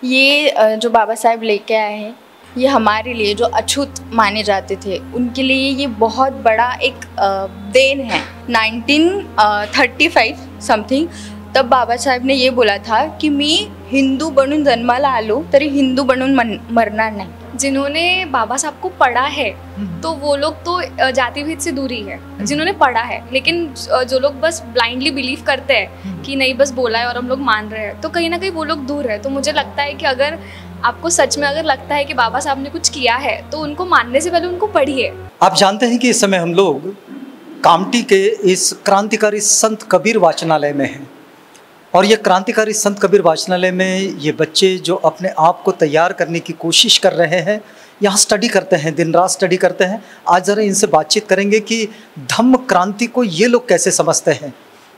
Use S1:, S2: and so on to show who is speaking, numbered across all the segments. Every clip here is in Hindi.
S1: जो बाबा साहेब लेके आए हैं, ये हमारे लिए जो अछूत माने जाते थे उनके लिए ये बहुत बड़ा एक देन है। 1935 समथिंग तब बाबा साहेब ने ये बोला था की मी हिंदू बनून जन्माला आलो तरी हिंदू बनून मरणार नाही।
S2: जिन्होंने बाबा साहब को पढ़ा है तो वो लोग तो जाति भेद से दूर ही है, जिन्होंने पढ़ा है। लेकिन जो लोग बस ब्लाइंडली बिलीव करते हैं कि नहीं बस बोला है और हम लोग मान रहे हैं, तो कहीं ना कहीं वो लोग दूर है। तो मुझे लगता है कि अगर आपको सच में अगर लगता है कि बाबा साहब ने कुछ किया है तो उनको मानने से पहले उनको पढ़िए।
S3: आप जानते हैं कि इस समय हम लोग कामठी के इस क्रांतिकारी संत कबीर वाचनालय में हैं और ये क्रांतिकारी संत कबीर वाचनालय में ये बच्चे जो अपने आप को तैयार करने की कोशिश कर रहे हैं, यहाँ स्टडी करते हैं, दिन रात स्टडी करते हैं। आज ज़रा इनसे बातचीत करेंगे कि धम्म क्रांति को ये लोग कैसे समझते हैं,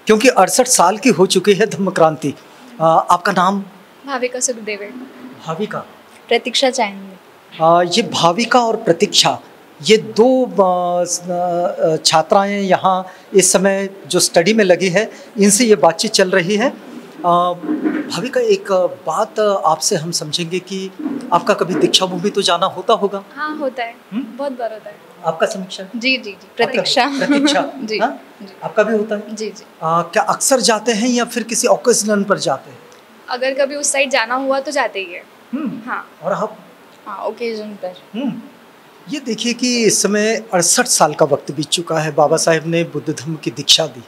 S3: क्योंकि 68 साल की हो चुकी है धम्म क्रांति। आपका नाम?
S2: भाविका सुखदेवे।
S3: भाविका?
S1: प्रतीक्षा चाहेंगे।
S3: ये भाविका और प्रतीक्षा, ये दो छात्राएं यहाँ इस समय जो स्टडी में लगी है, इनसे ये बातचीत चल रही है। भाविका, एक बात आपसे हम समझेंगे कि आपका कभी दीक्षा भूमि तो जाना होता होगा?
S2: हाँ होता है, बहुत बार होता है।
S3: आपका समीक्षा?
S1: जी जी जी। प्रतीक्षा?
S3: प्रतीक्षा
S1: जी,
S3: हाँ?
S1: जी
S3: आपका भी होता है?
S1: जी जी।
S3: क्या अक्सर जाते हैं या फिर किसी ओकेजन पर जाते हैं?
S2: अगर कभी उस साइड जाना हुआ तो जाते ही है। हाँ।
S3: और आप?
S1: हाँ, ओकेजन पर।
S3: ये देखिए कि इस समय 68 साल का वक्त बीत चुका है। बाबा साहेब ने बुद्ध धर्म की दीक्षा दी,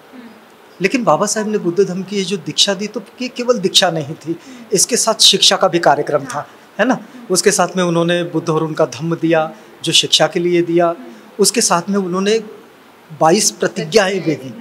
S3: लेकिन बाबा साहेब ने बुद्ध धर्म की जो दीक्षा दी तो ये केवल दीक्षा नहीं थी, इसके साथ शिक्षा का भी कार्यक्रम था, है ना। उसके साथ में उन्होंने बुद्ध और उनका धम्म दिया जो शिक्षा के लिए दिया। उसके साथ में उन्होंने 22 प्रतिज्ञाएं भी दी।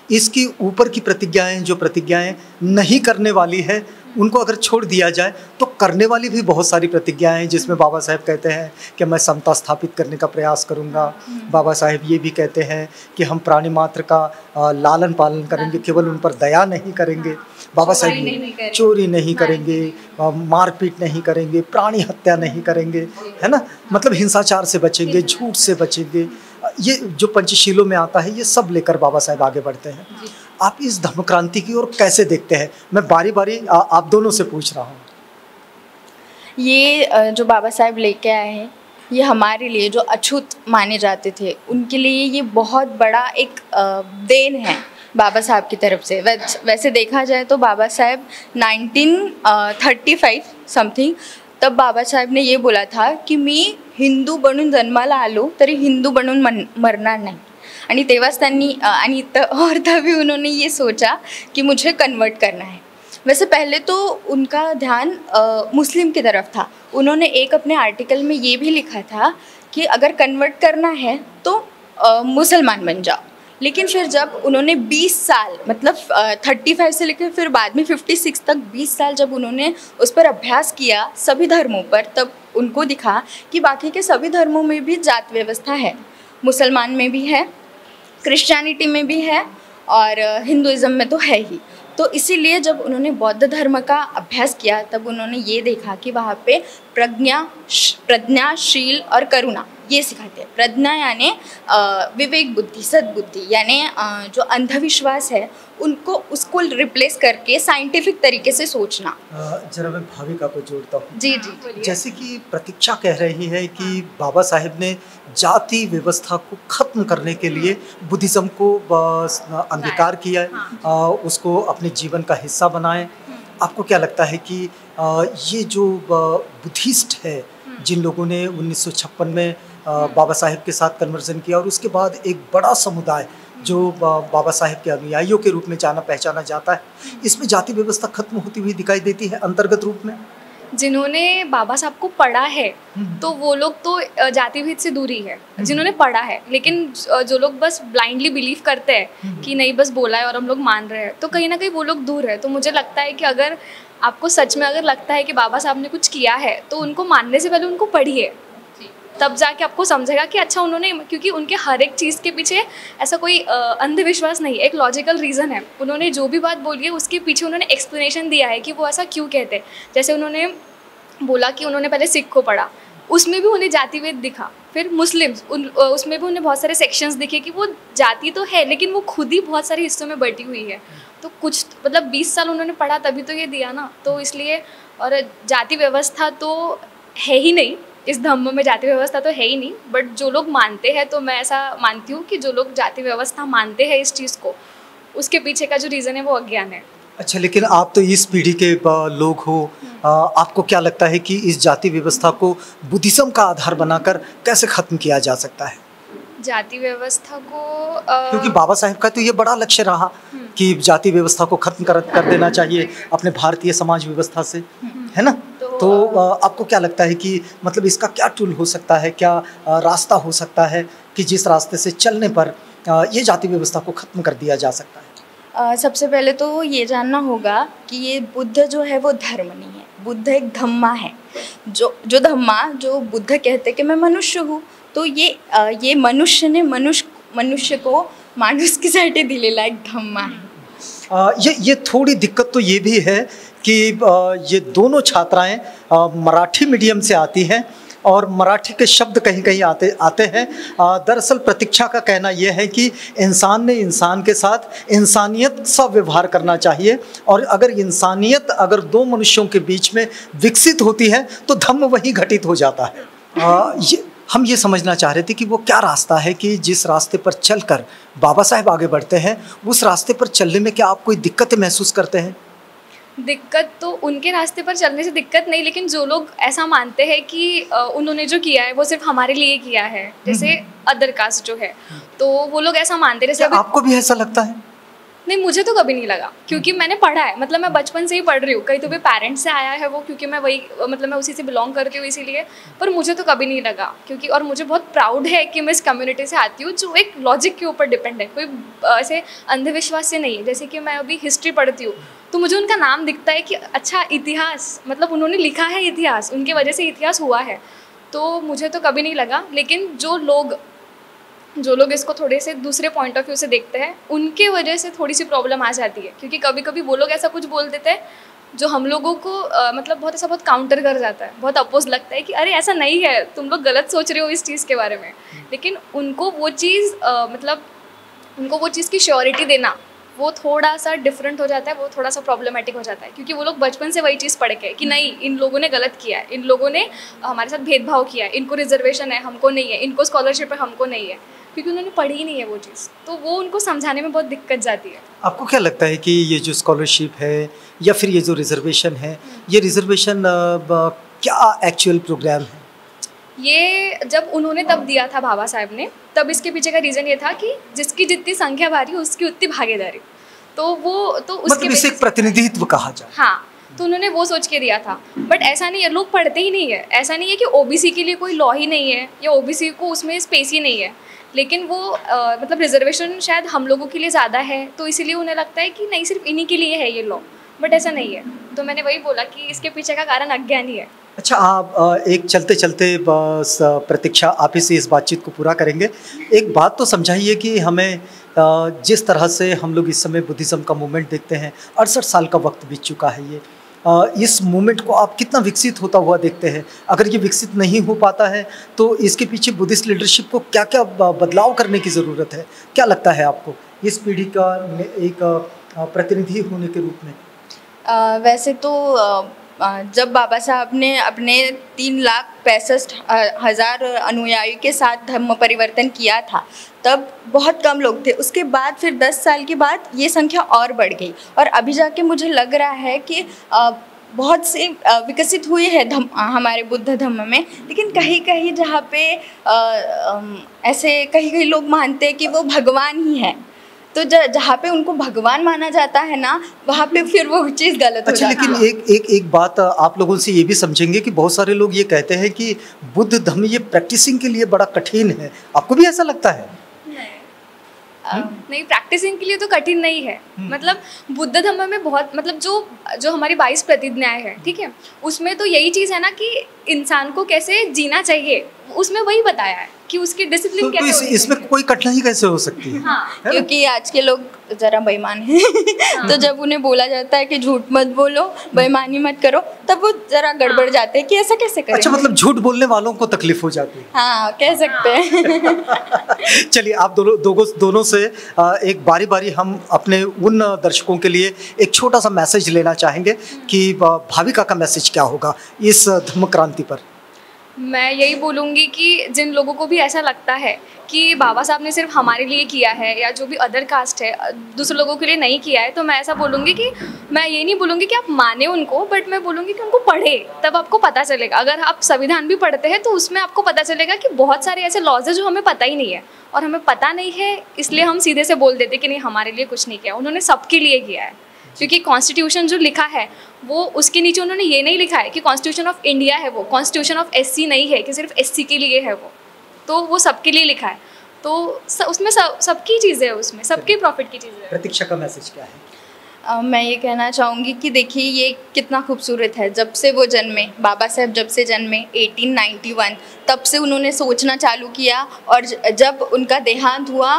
S3: इसकी ऊपर की प्रतिज्ञाएं, जो प्रतिज्ञाएं नहीं करने वाली है, उनको अगर छोड़ दिया जाए तो करने वाली भी बहुत सारी प्रतिज्ञाएं हैं, जिसमें बाबा साहेब कहते हैं कि मैं समता स्थापित करने का प्रयास करूंगा। बाबा साहेब ये भी कहते हैं कि हम प्राणी मात्र का लालन पालन करेंगे, केवल उन पर दया नहीं करेंगे। बाबा साहेब चोरी नहीं करेंगे, मारपीट नहीं करेंगे, प्राणी हत्या नहीं करेंगे, है ना, मतलब हिंसाचार से बचेंगे, झूठ से बचेंगे। ये जो पंचशीलों में आता है, ये सब लेकर बाबा साहेब आगे बढ़ते हैं। आप इस धम्म क्रांति की ओर कैसे देखते हैं? मैं बारी बारी आप दोनों से पूछ रहा हूँ।
S1: ये जो बाबा साहेब लेके आए हैं, ये हमारे लिए जो अछूत माने जाते थे उनके लिए ये बहुत बड़ा एक देन है बाबा साहब की तरफ से। वैसे देखा जाए तो बाबा साहेब 1935 समथिंग तब बाबा साहेब ने ये बोला था की मी हिंदू बनून जन्माला आलो तरी हिंदू बनून मरणार नाही। आणि तेव्हाच त्यांनी और तभी उन्होंने ये सोचा कि मुझे कन्वर्ट करना है। वैसे पहले तो उनका ध्यान मुस्लिम की तरफ था। उन्होंने एक अपने आर्टिकल में ये भी लिखा था कि अगर कन्वर्ट करना है तो मुसलमान बन जाओ। लेकिन फिर जब उन्होंने 20 साल मतलब 35 से लेकर फिर बाद में 56 तक 20 साल जब उन्होंने उस पर अभ्यास किया सभी धर्मों पर, तब उनको दिखा कि बाकी के सभी धर्मों में भी जात व्यवस्था है। मुसलमान में भी है, क्रिश्चियनिटी में भी है और हिंदुइज़्म में तो है ही। तो इसीलिए जब उन्होंने बौद्ध धर्म का अभ्यास किया तब उन्होंने ये देखा कि वहाँ पे प्रज्ञा, शील और करुणा ये सिखाते हैं। प्रज्ञा यानी विवेक बुद्धि, सद्बुद्धि, यानी जो अंधविश्वास है उनको उसको रिप्लेस करके साइंटिफिक तरीके से सोचना।
S3: जरा मैं भाविका को जोड़ता हूँ।
S1: जी जी।
S3: जैसे कि प्रतीक्षा कह रही है कि बाबा साहेब ने जाति व्यवस्था को खत्म करने के लिए बुद्धिज़्म को अंगीकार किया है, उसको अपने जीवन का हिस्सा बनाए। आपको क्या लगता है कि ये जो बुद्धिस्ट है, जिन लोगों ने 1956 में बाबा साहेब के साथ कन्वर्जन किया और उसके बाद एक बड़ा समुदाय जो बाबा साहेब के अनुयायियों के रूप में जाना पहचाना जाता है, इसमें जाति व्यवस्था खत्म होती हुई दिखाई देती है अंतर्गत रूप में?
S2: जिन्होंने बाबा साहब को पढ़ा है तो वो लोग तो जाति भेद से दूर ही है, जिन्होंने पढ़ा है। लेकिन जो लोग बस ब्लाइंडली बिलीव करते हैं कि नहीं बस बोला है और हम लोग मान रहे हैं, तो कहीं ना कहीं वो लोग दूर है। तो मुझे लगता है कि अगर आपको सच में अगर लगता है कि बाबा साहब ने कुछ किया है तो उनको मानने से पहले उनको पढ़िए, तब जाके आपको समझेगा कि अच्छा उन्होंने, क्योंकि उनके हर एक चीज़ के पीछे ऐसा कोई अंधविश्वास नहीं, एक लॉजिकल रीज़न है। उन्होंने जो भी बात बोली है उसके पीछे उन्होंने एक्सप्लेनेशन दिया है कि वो ऐसा क्यों कहते हैं। जैसे उन्होंने बोला कि उन्होंने पहले सिख को पढ़ा, उसमें भी उन्हें जातिभेद दिखा। फिर मुस्लिम्स, उसमें भी उन्हें बहुत सारे सेक्शंस दिखे कि वो जाति तो है लेकिन वो खुद ही बहुत सारे हिस्सों में बटी हुई है। तो कुछ मतलब 20 साल उन्होंने पढ़ा तभी तो ये दिया ना, तो इसलिए। और जाति व्यवस्था तो है ही नहीं, इस धम्म में जाति व्यवस्था तो है ही नहीं, बट जो लोग मानते हैं, तो मैं ऐसा मानती हूँ कि जो लोग जाति व्यवस्था मानते हैं इस चीज़ को, उसके पीछे का जो रीज़न है वो अज्ञान है।
S3: अच्छा, लेकिन आप तो इस पीढ़ी के लोग हो, आपको क्या लगता है कि इस जाति व्यवस्था को बुद्धिज्म का आधार बनाकर कैसे ख़त्म किया जा सकता है?
S2: जाति व्यवस्था को
S3: क्योंकि बाबा साहेब का तो ये बड़ा लक्ष्य रहा कि जाति व्यवस्था को खत्म कर देना चाहिए अपने भारतीय समाज व्यवस्था से, है ना? तो आपको क्या लगता है कि मतलब इसका क्या टूल हो सकता है, क्या रास्ता हो सकता है कि जिस रास्ते से चलने पर ये जाति व्यवस्था को खत्म कर दिया जा सकता है?
S1: सबसे पहले तो ये जानना होगा कि ये बुद्ध जो है वो धर्म नहीं है, बुद्ध एक धम्मा है। जो धम्मा, जो बुद्ध कहते कि मैं मनुष्य हूँ, तो ये मनुष्य को माणुसकीसाठी दिलेला एक धम्मा है।
S3: ये थोड़ी दिक्कत तो ये भी है कि ये दोनों छात्राएं मराठी मीडियम से आती हैं और मराठी के शब्द कहीं कहीं आते हैं। दरअसल प्रतीक्षा का कहना यह है कि इंसान ने इंसान के साथ इंसानियत सा व्यवहार करना चाहिए, और अगर इंसानियत अगर दो मनुष्यों के बीच में विकसित होती है तो धम्म वहीं घटित हो जाता है। हम ये समझना चाह रहे थे कि वो क्या रास्ता है कि जिस रास्ते पर चलकर बाबा साहेब आगे बढ़ते हैं, उस रास्ते पर चलने में क्या आप कोई दिक्कतें महसूस करते हैं?
S2: दिक्कत तो उनके रास्ते पर चलने से दिक्कत नहीं, लेकिन जो लोग ऐसा मानते हैं कि उन्होंने जो किया है वो सिर्फ हमारे लिए किया है, जैसे अदर कास्ट जो है, तो वो लोग ऐसा मानते हैं। जैसे
S3: आपको भी ऐसा लगता है?
S2: नहीं, मुझे तो कभी नहीं लगा, क्योंकि मैंने पढ़ा है, मतलब मैं बचपन से ही पढ़ रही हूँ। कहीं तो भी पेरेंट्स से आया है वो, क्योंकि मैं वही मतलब मैं उसी से बिलोंग करती हूँ इसीलिए, पर मुझे तो कभी नहीं लगा। क्योंकि और मुझे बहुत प्राउड है कि मैं इस कम्युनिटी से आती हूँ जो एक लॉजिक के ऊपर डिपेंड है, कोई ऐसे अंधविश्वास से नहीं है। जैसे कि मैं अभी हिस्ट्री पढ़ती हूँ तो मुझे उनका नाम दिखता है कि अच्छा इतिहास, मतलब उन्होंने लिखा है इतिहास, उनकी वजह से इतिहास हुआ है, तो मुझे तो कभी नहीं लगा। लेकिन जो लोग इसको थोड़े से दूसरे पॉइंट ऑफ व्यू से देखते हैं, उनके वजह से थोड़ी सी प्रॉब्लम आ जाती है, क्योंकि कभी कभी वो लोग ऐसा कुछ बोल देते हैं जो हम लोगों को मतलब बहुत काउंटर कर जाता है, बहुत अपोज लगता है कि अरे ऐसा नहीं है, तुम लोग गलत सोच रहे हो इस चीज़ के बारे में। लेकिन उनको वो चीज़ उनको वो चीज़ की श्योरिटी देना वो थोड़ा सा डिफरेंट हो जाता है, वो थोड़ा सा प्रॉब्लमेटिक हो जाता है, क्योंकि वो लोग बचपन से वही चीज़ पढ़ के कि नहीं, इन लोगों ने गलत किया है, इन लोगों ने हमारे साथ भेदभाव किया है, इनको रिजर्वेशन है हमको नहीं है, इनको स्कॉलरशिप है हमको नहीं है, क्योंकि उन्होंने पढ़ी ही नहीं है वो चीज़, तो वो उनको समझाने में बहुत दिक्कत जाती है।
S3: आपको क्या लगता है कि ये जो स्कॉलरशिप है या फिर ये जो रिजर्वेशन है, ये रिजर्वेशन क्या एक्चुअल प्रोग्राम है?
S2: ये जब उन्होंने तब दिया था बाबा साहब ने, तब इसके पीछे का रीज़न ये था कि जिसकी जितनी संख्या भारी उसकी उतनी भागीदारी, तो उसके
S3: मतलब इसे एक प्रतिनिधित्व कहा जाए।
S2: हाँ, तो उन्होंने वो सोच के दिया था। बट ऐसा नहीं है, लोग पढ़ते ही नहीं है। ऐसा नहीं है कि ओबीसी के लिए कोई लॉ ही नहीं है या ओबीसी को उसमें स्पेस ही नहीं है, लेकिन वो मतलब रिजर्वेशन शायद हम लोगों के लिए ज़्यादा है, तो इसीलिए उन्हें लगता है कि नहीं सिर्फ इन्हीं के लिए है ये लॉ, बट ऐसा नहीं है। तो मैंने वही बोला कि इसके पीछे का कारण अज्ञान ही है।
S3: अच्छा, आप एक चलते चलते प्रतीक्षा आप ही से इस बातचीत को पूरा करेंगे। एक बात तो समझाइए कि हमें जिस तरह से हम लोग इस समय बुद्धिज़्म का मूवमेंट देखते हैं, 68 साल का वक्त बीत चुका है, ये इस मूवमेंट को आप कितना विकसित होता हुआ देखते हैं? अगर ये विकसित नहीं हो पाता है तो इसके पीछे बुद्धिस्ट लीडरशिप को क्या क्या बदलाव करने की ज़रूरत है? क्या लगता है आपको इस पीढ़ी का एक प्रतिनिधि होने के रूप में?
S1: वैसे तो जब बाबा साहब ने अपने 3,65,000 अनुयायी के साथ धर्म परिवर्तन किया था, तब बहुत कम लोग थे। उसके बाद फिर 10 साल के बाद ये संख्या और बढ़ गई, और अभी जाके मुझे लग रहा है कि बहुत से विकसित हुए हैं हमारे बुद्ध धर्म में। लेकिन कहीं कहीं जहाँ पे ऐसे कहीं लोग मानते हैं कि वो भगवान ही है, तो जहाँ पे उनको भगवान माना जाता है ना, वहाँ पे फिर वो चीज़ गलत हो जाती है।
S3: लेकिन एक बात आप लोगों से ये भी समझेंगे कि बहुत सारे लोग ये कहते हैं कि बुद्ध धर्म ये प्रैक्टिसिंग के लिए बड़ा कठिन है। आपको भी ऐसा लगता है?
S2: नहीं, प्रैक्टिसिंग के लिए तो कठिन नहीं है। मतलब बुद्ध धर्म में बहुत मतलब जो हमारी 22 प्रतिज्ञाएं हैं, ठीक है, उसमें तो यही चीज़ है ना कि इंसान को कैसे जीना चाहिए, उसमें वही बताया है कि उसकी डिसिप्लिन कैसे।
S3: इसमें कोई कठिनाई कैसे हो सकती है?
S2: हाँ,
S3: है ना?
S1: क्योंकि आज के लोग जरा बेईमान हैं तो जब उन्हें बोला जाता है कि झूठ मत बोलो, बेईमानी मत करो, तब वो जरा गड़बड़ जाते हैं कि ऐसा कैसे करें।
S3: अच्छा, मतलब झूठ बोलने वालों को तकलीफ हो जाती है।
S1: हाँ, कह सकते हैं।
S3: चलिए, आप दोनों से एक बारी बारी हम अपने उन दर्शकों के लिए एक छोटा सा मैसेज लेना चाहेंगे कि भाविका का मैसेज क्या होगा इस धम्म क्रांति पर।
S2: मैं यही बोलूँगी कि जिन लोगों को भी ऐसा लगता है कि बाबा साहब ने सिर्फ हमारे लिए किया है या जो भी अदर कास्ट है दूसरे लोगों के लिए नहीं किया है, तो मैं ऐसा बोलूँगी कि मैं ये नहीं बोलूँगी कि आप माने उनको, बट मैं बोलूँगी कि उनको पढ़े, तब आपको पता चलेगा। अगर आप संविधान भी पढ़ते हैं तो उसमें आपको पता चलेगा कि बहुत सारे ऐसे लॉज है जो हमें पता ही नहीं है, और हमें पता नहीं है इसलिए हम सीधे से बोल देते कि नहीं हमारे लिए कुछ नहीं किया। उन्होंने सबके लिए किया है, क्योंकि कॉन्स्टिट्यूशन जो लिखा है वो उसके नीचे उन्होंने ये नहीं लिखा है कि कॉन्स्टिट्यूशन ऑफ इंडिया है, वो कॉन्स्टिट्यूशन ऑफ एससी नहीं है कि सिर्फ एससी के लिए है, वो सबके लिए लिखा है। तो उसमें सबकी चीज़ें है, उसमें सबके प्रॉफिट की चीज़ें है।
S3: प्रतीक्षा का मैसेज क्या है?
S1: मैं ये कहना चाहूँगी कि देखिए ये कितना खूबसूरत है। जब से वो जन्मे, बाबा साहब जब से जन्मे 1891, तब से उन्होंने सोचना चालू किया, और जब उनका देहांत हुआ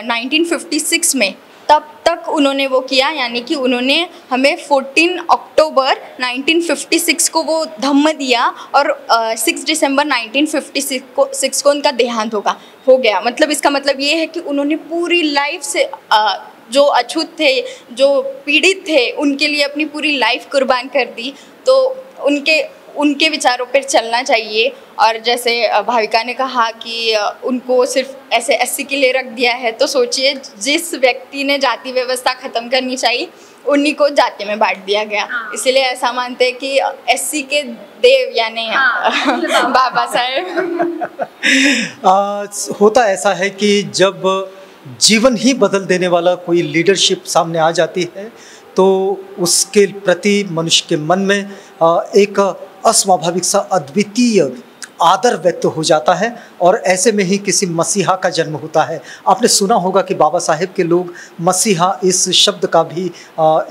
S1: 1956 में, तब तक उन्होंने वो किया। यानी कि उन्होंने हमें 14 अक्टूबर 1956 को वो धम्म दिया, और 6 दिसंबर 1956 को उनका देहांत हो गया। मतलब इसका मतलब ये है कि उन्होंने पूरी लाइफ से जो अछूत थे, जो पीड़ित थे, उनके लिए अपनी पूरी लाइफ कुर्बान कर दी। तो उनके विचारों पर चलना चाहिए। और जैसे भाविका ने कहा कि उनको सिर्फ ऐसे एससी के लिए रख दिया है, तो सोचिए जिस व्यक्ति ने जाति व्यवस्था ख़त्म करनी चाहिए उन्हीं को जाति में बांट दिया गया। इसीलिए ऐसा मानते हैं कि एससी के देव यानी बाबा साहेब।
S3: होता ऐसा है कि जब जीवन ही बदल देने वाला कोई लीडरशिप सामने आ जाती है तो उसके प्रति मनुष्य के मन में एक अस्वाभाविक सा अद्वितीय आदर व्यक्त हो जाता है, और ऐसे में ही किसी मसीहा का जन्म होता है। आपने सुना होगा कि बाबा साहेब के लोग मसीहा इस शब्द का भी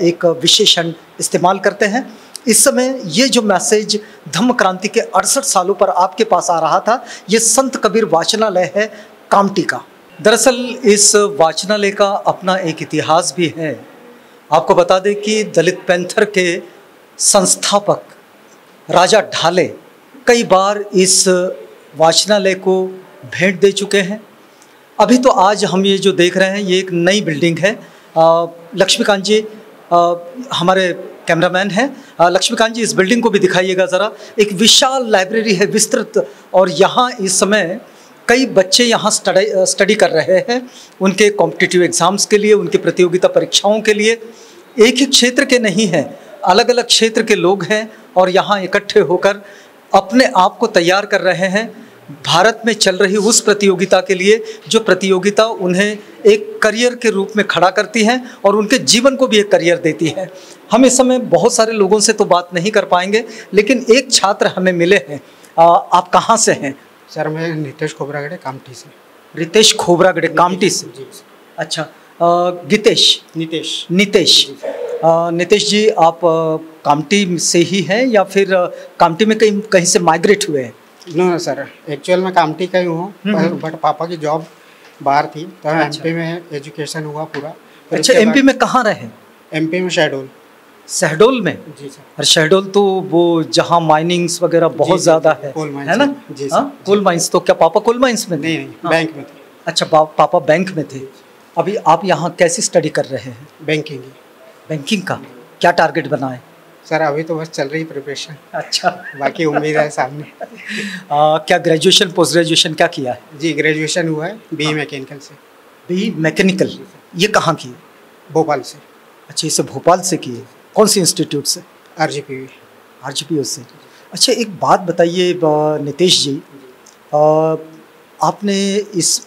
S3: एक विशेषण इस्तेमाल करते हैं। इस समय ये जो मैसेज धम्म क्रांति के 68 सालों पर आपके पास आ रहा था, ये संत कबीर वाचनालय है कामटी का। दरअसल इस वाचनालय का अपना एक इतिहास भी है। आपको बता दें कि दलित पैंथर के संस्थापक राजा ढाले कई बार इस वाचनालय को भेंट दे चुके हैं। अभी तो आज हम ये जो देख रहे हैं ये एक नई बिल्डिंग है। लक्ष्मीकांत जी हमारे कैमरामैन हैं, लक्ष्मीकांत जी इस बिल्डिंग को भी दिखाइएगा ज़रा। एक विशाल लाइब्रेरी है, विस्तृत, और यहाँ इस समय कई बच्चे यहाँ स्टडी कर रहे हैं उनके कॉम्पिटिटिव एग्ज़ाम्स के लिए, उनकी प्रतियोगिता परीक्षाओं के लिए। एक ही क्षेत्र के नहीं हैं, अलग अलग क्षेत्र के लोग हैं और यहाँ इकट्ठे होकर अपने आप को तैयार कर रहे हैं भारत में चल रही उस प्रतियोगिता के लिए जो प्रतियोगिता उन्हें एक करियर के रूप में खड़ा करती है और उनके जीवन को भी एक करियर देती है। हम इस समय बहुत सारे लोगों से तो बात नहीं कर पाएंगे, लेकिन एक छात्र हमें मिले हैं। आप कहाँ से हैं?
S4: सर मैं नितेश खोबरागड़े कामटी से।
S3: रितेश खोबरागड़े कामटी से।
S4: जी।
S3: अच्छा, नितेश जी, आप कामटी से ही हैं या फिर कामटी में कहीं से माइग्रेट हुए हैं?
S4: नो सर, एक्चुअल में कामटी का ही हूँ, बट पापा की जॉब बाहर थी तो एमपी में एजुकेशन हुआ पूरा।
S3: अच्छा, एमपी में कहाँ रहे?
S4: एमपी में
S3: शहडोल में? जी सर। और शहडोल तो वो जहाँ माइनिंग्स वगैरह बहुत ज़्यादा है ना?
S4: जी
S3: सर। Coal mines. तो क्या पापा कोल माइंस में?
S4: नहीं, बैंक में थे।
S3: अच्छा, पापा बैंक में थे। अभी आप यहाँ कैसी स्टडी कर रहे हैं? बैंकिंग का क्या टारगेट बना है?
S4: सर अभी तो बस चल रही प्रिपरेशन।
S3: अच्छा,
S4: बाकी उम्मीद है सामने।
S3: क्या ग्रेजुएशन पोस्ट ग्रेजुएशन क्या किया है?
S4: जी ग्रेजुएशन हुआ है BE मैकेनिकल से।
S3: BE मैकेनिकल, ये कहाँ की?
S4: भोपाल से।
S3: अच्छा, इसे भोपाल से किए। कौन सी इंस्टीट्यूट से? RGPU से। अच्छा, एक बात बताइए नितेश जी, आपने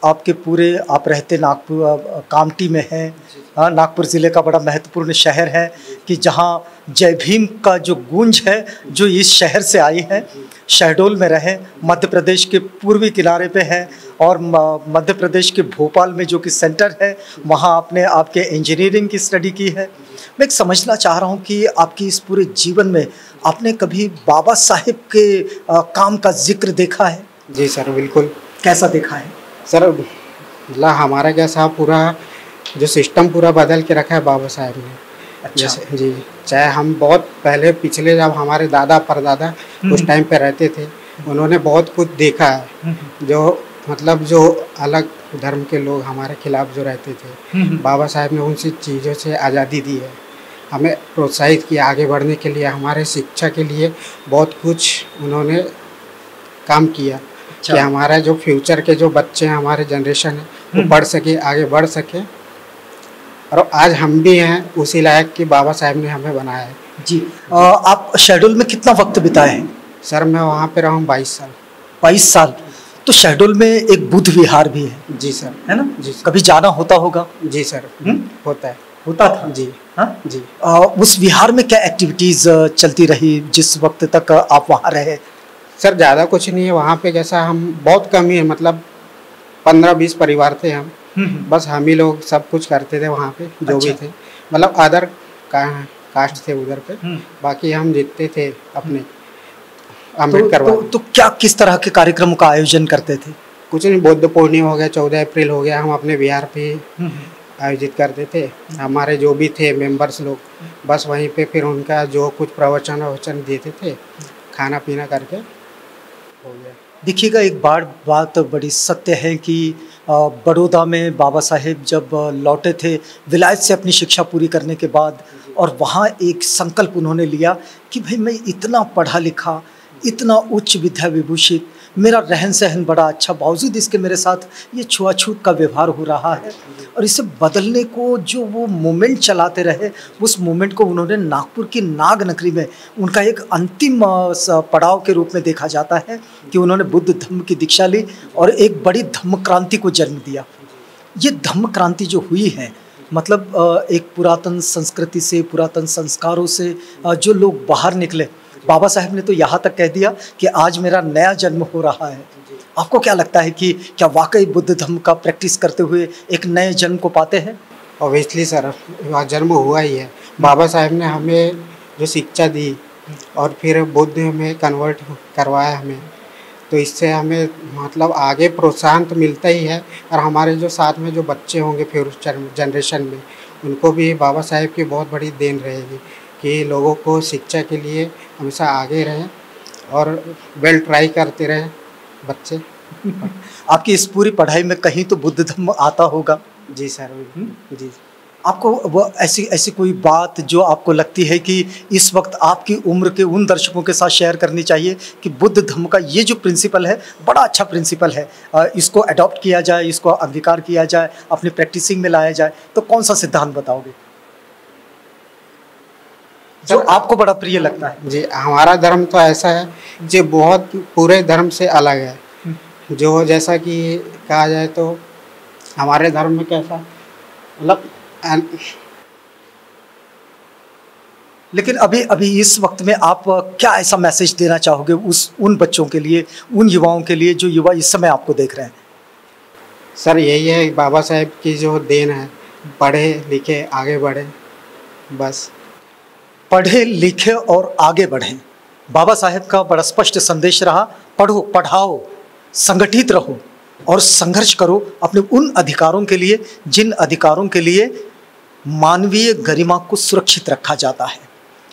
S3: आपके पूरे, आप रहते नागपुर कामटी में हैं, नागपुर ज़िले का बड़ा महत्वपूर्ण शहर है कि जहाँ जय भीम का जो गूंज है जो इस शहर से आई है। शहडोल में रहे, मध्य प्रदेश के पूर्वी किनारे पे है, और मध्य प्रदेश के भोपाल में जो कि सेंटर है वहाँ आपने आपके इंजीनियरिंग की स्टडी की है। मैं एक समझना चाह रहा हूँ कि आपकी इस पूरे जीवन में आपने कभी बाबा साहेब के काम का जिक्र देखा है?
S4: जी सर बिल्कुल।
S3: कैसा देखा है?
S4: सर मतलब हमारा कैसा पूरा जो सिस्टम पूरा बदल के रखा है बाबा साहेब ने।
S3: अच्छा।
S4: जैसे जी, चाहे हम बहुत पहले पिछले जब हमारे दादा परदादा उस टाइम पे रहते थे, उन्होंने बहुत कुछ देखा है, जो मतलब जो अलग धर्म के लोग हमारे खिलाफ जो रहते थे, बाबा साहेब ने उनसी चीज़ों से आज़ादी दी है, हमें प्रोत्साहित किया आगे बढ़ने के लिए, हमारे शिक्षा के लिए बहुत कुछ उन्होंने काम किया।
S3: अच्छा।
S4: कि हमारा जो फ्यूचर के जो बच्चे हैं, हमारे जनरेशन है, वो पढ़ सके, आगे बढ़ सके, और आज हम भी हैं उसी लायक कि बाबा साहेब ने हमें बनाया है।
S3: जी। आप शहडोल में कितना वक्त बिताए हैं?
S4: सर मैं वहाँ पे रहा हूँ 22 साल।
S3: 22 साल। तो शहडोल में एक बुद्ध विहार भी है,
S4: जी सर।
S3: है ना?
S4: जी सर।
S3: कभी जाना होता होगा?
S4: जी सर। होता है।
S3: होता था
S4: जी।
S3: हाँ
S4: जी।
S3: उस विहार में क्या एक्टिविटीज चलती रही जिस वक्त तक आप वहाँ रहे?
S4: सर ज़्यादा कुछ नहीं है वहाँ पे, जैसा हम बहुत कम ही है, मतलब 15-20 परिवार थे हम, बस हम ही लोग सब कुछ करते थे वहाँ पे, जो भी
S3: अच्छा।
S4: थे, मतलब अदर कास्ट थे उधर पे, बाकी हम जितने थे अपने अम्बेडकर वाले।
S3: तो क्या किस तरह के कार्यक्रमों का आयोजन करते थे?
S4: कुछ नहीं, बुद्ध पूर्णिमा हो गया, 14 अप्रैल हो गया, हम अपने बिहार पे आयोजित करते थे। हमारे जो भी थे मेंबर्स लोग, बस वहीं पे फिर उनका जो कुछ प्रवचन देते थे, खाना पीना करके हो गया।
S3: देखिएगा, एक बात बड़ी सत्य है कि बड़ौदा में बाबा साहेब जब लौटे थे विलायत से अपनी शिक्षा पूरी करने के बाद, और वहाँ एक संकल्प उन्होंने लिया कि भाई मैं इतना पढ़ा लिखा, इतना उच्च विद्या विभूषित, मेरा रहन सहन बड़ा अच्छा, बावजूद इसके मेरे साथ ये छुआछूत का व्यवहार हो रहा है, और इसे बदलने को जो वो मूवमेंट चलाते रहे, उस मूवमेंट को उन्होंने नागपुर की नाग नगरी में उनका एक अंतिम पड़ाव के रूप में देखा जाता है कि उन्होंने बुद्ध धम्म की दीक्षा ली और एक बड़ी धम्म क्रांति को जन्म दिया। ये धम्म क्रांति जो हुई है, मतलब एक पुरातन संस्कृति से, पुरातन संस्कारों से जो लोग बाहर निकले, बाबा साहेब ने तो यहाँ तक कह दिया कि आज मेरा नया जन्म हो रहा है। आपको क्या लगता है कि क्या वाकई बुद्ध धम्म का प्रैक्टिस करते हुए एक नए जन्म को पाते हैं?
S4: ऑब्वियसली सर, जन्म हुआ ही है। बाबा साहेब ने हमें जो शिक्षा दी और फिर बुद्ध में कन्वर्ट करवाया हमें, तो इससे हमें मतलब आगे प्रोत्साहन तो मिलता ही है, और हमारे जो साथ में जो बच्चे होंगे फ्यूचर जनरेशन में, उनको भी बाबा साहेब की बहुत बड़ी देन रहेगी कि लोगों को शिक्षा के लिए हमेशा आगे रहें और वेल ट्राई करते रहें बच्चे।
S3: आपकी इस पूरी पढ़ाई में कहीं तो बुद्ध धम्म आता होगा?
S4: जी सर। जी।
S3: आपको वो ऐसी कोई बात जो आपको लगती है कि इस वक्त आपकी उम्र के उन दर्शकों के साथ शेयर करनी चाहिए कि बुद्ध धम्म का ये जो प्रिंसिपल है बड़ा अच्छा प्रिंसिपल है, इसको अडॉप्ट किया जाए, इसको अंगीकार किया जाए, अपनी प्रैक्टिसिंग में लाया जाए, तो कौन सा सिद्धांत बताओगे जो आपको बड़ा प्रिय लगता है?
S4: जी, हमारा धर्म तो ऐसा है जो बहुत पूरे धर्म से अलग है, जो जैसा कि कहा जाए तो हमारे धर्म में कैसा मतलब
S3: लेकिन अभी इस वक्त में आप क्या ऐसा मैसेज देना चाहोगे उन बच्चों के लिए, उन युवाओं के लिए जो युवा इस समय आपको देख रहे हैं?
S4: सर यही है, बाबा साहेब की जो देन है, पढ़े लिखे आगे बढ़े, बस
S3: पढ़े लिखे और आगे बढ़ें। बाबा साहेब का बड़ा स्पष्ट संदेश रहा, पढ़ो, पढ़ाओ, संगठित रहो और संघर्ष करो अपने उन अधिकारों के लिए जिन अधिकारों के लिए मानवीय गरिमा को सुरक्षित रखा जाता है।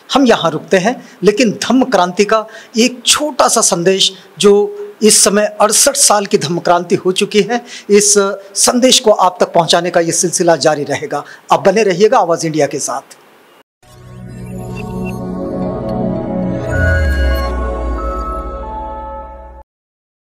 S3: हम यहाँ रुकते हैं, लेकिन धम्म क्रांति का एक छोटा सा संदेश जो इस समय 68 साल की धम्म क्रांति हो चुकी है, इस संदेश को आप तक पहुँचाने का ये सिलसिला जारी रहेगा। आप बने रहिएगा आवाज़ इंडिया के साथ।